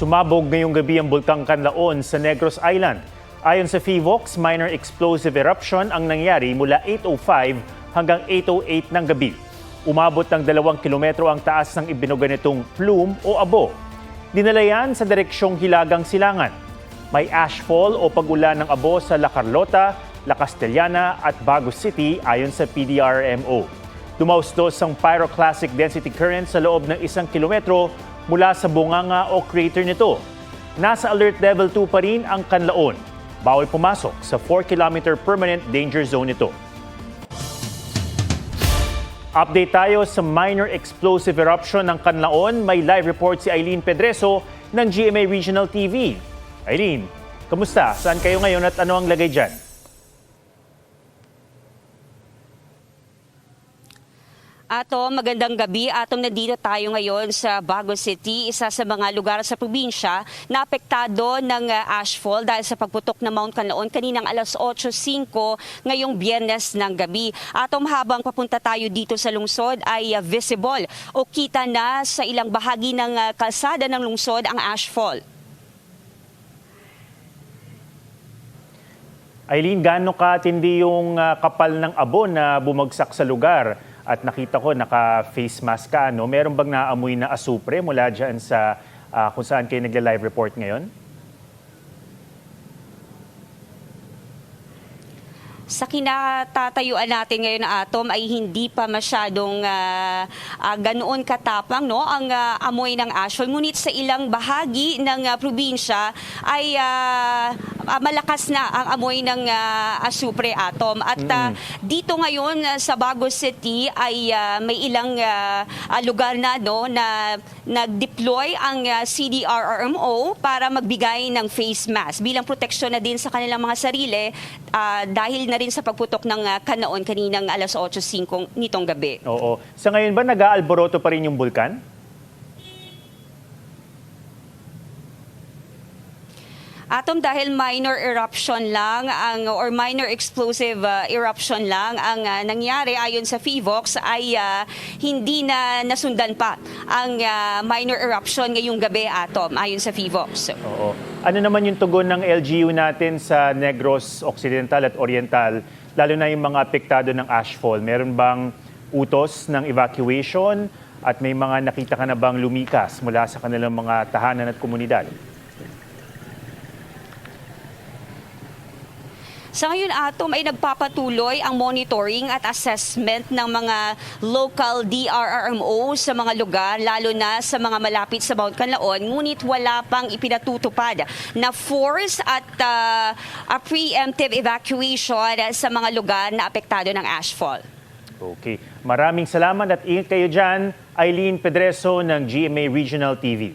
Sumabog ngayong gabi ang Bulkang Canlaon sa Negros Island. Ayon sa PHIVOLCS, minor explosive eruption ang nangyari mula 8:05 hanggang 8:08 ng gabi. Umabot ng 2 kilometro ang taas ng ibinuga nitong plume o abo. Dinala yan sa direksyong Hilagang Silangan. May ashfall o pag-ulan ng abo sa La Carlota, La Castellana at Bagos City ayon sa PDRMO. Dumausdos ang pyroclastic density current sa loob ng 1 kilometro mula sa bunganga o crater nito. Nasa alert level 2 pa rin ang Canlaon. Bawal pumasok sa 4-kilometer permanent danger zone ito. Update tayo sa minor explosive eruption ng Canlaon. May live report si Eileen Pedreso ng GMA Regional TV. Eileen, kamusta? Saan kayo ngayon at ano ang lagay dyan? Magandang gabi. Nandito tayo ngayon sa Bagos City, isa sa mga lugar sa probinsya na apektado ng ashfall dahil sa pagputok ng Mount Canlaon kaninang alas 8:05 ngayong Biyernes ng gabi. Habang papunta tayo dito sa lungsod ay visible o kita na sa ilang bahagi ng kalsada ng lungsod ang ashfall. Eileen, gaano katindi yung kapal ng abo na bumagsak sa lugar? At nakita ko, naka-face mask ka, no? Meron bang naamoy na asupre mula dyan sa kung saan kayo nagla-live report ngayon? Sa kinatatayuan natin ngayon na ay hindi pa masyadong ganoon katapang, no, ang amoy ng ashfall. Ngunit sa ilang bahagi ng probinsya ay malakas na ang amoy ng asupre, At dito ngayon sa Bagos City ay may ilang lugar na, no, na nag-deploy ang CDRRMO para magbigay ng face mask bilang proteksyon na din sa kanilang mga sarili dahil na rin sa pagputok ng Canlaon kaninang alas 8:05 nitong gabi. Oo. Sa ngayon ba nag-aalboroto pa rin yung bulkan? Dahil minor eruption lang or minor explosive eruption lang ang nangyari ayon sa PHIVOLCS ay hindi na nasundan pa ang minor eruption ngayong gabi, ayon sa PHIVOLCS. Oo. Ano naman yung tugon ng LGU natin sa Negros Occidental at Oriental, lalo na yung mga apektado ng ashfall? Meron bang utos ng evacuation at may mga nakita ka na bang lumikas mula sa kanilang mga tahanan at komunidad? Sa ngayon, ay nagpapatuloy ang monitoring at assessment ng mga local DRRMO sa mga lugar, lalo na sa mga malapit sa Mount Canlaon. Ngunit wala pang ipinatutupad na force at preemptive evacuation sa mga lugar na apektado ng ashfall. Okay. Maraming salamat at ingat kayo dyan, Eileen Pedreso ng GMA Regional TV.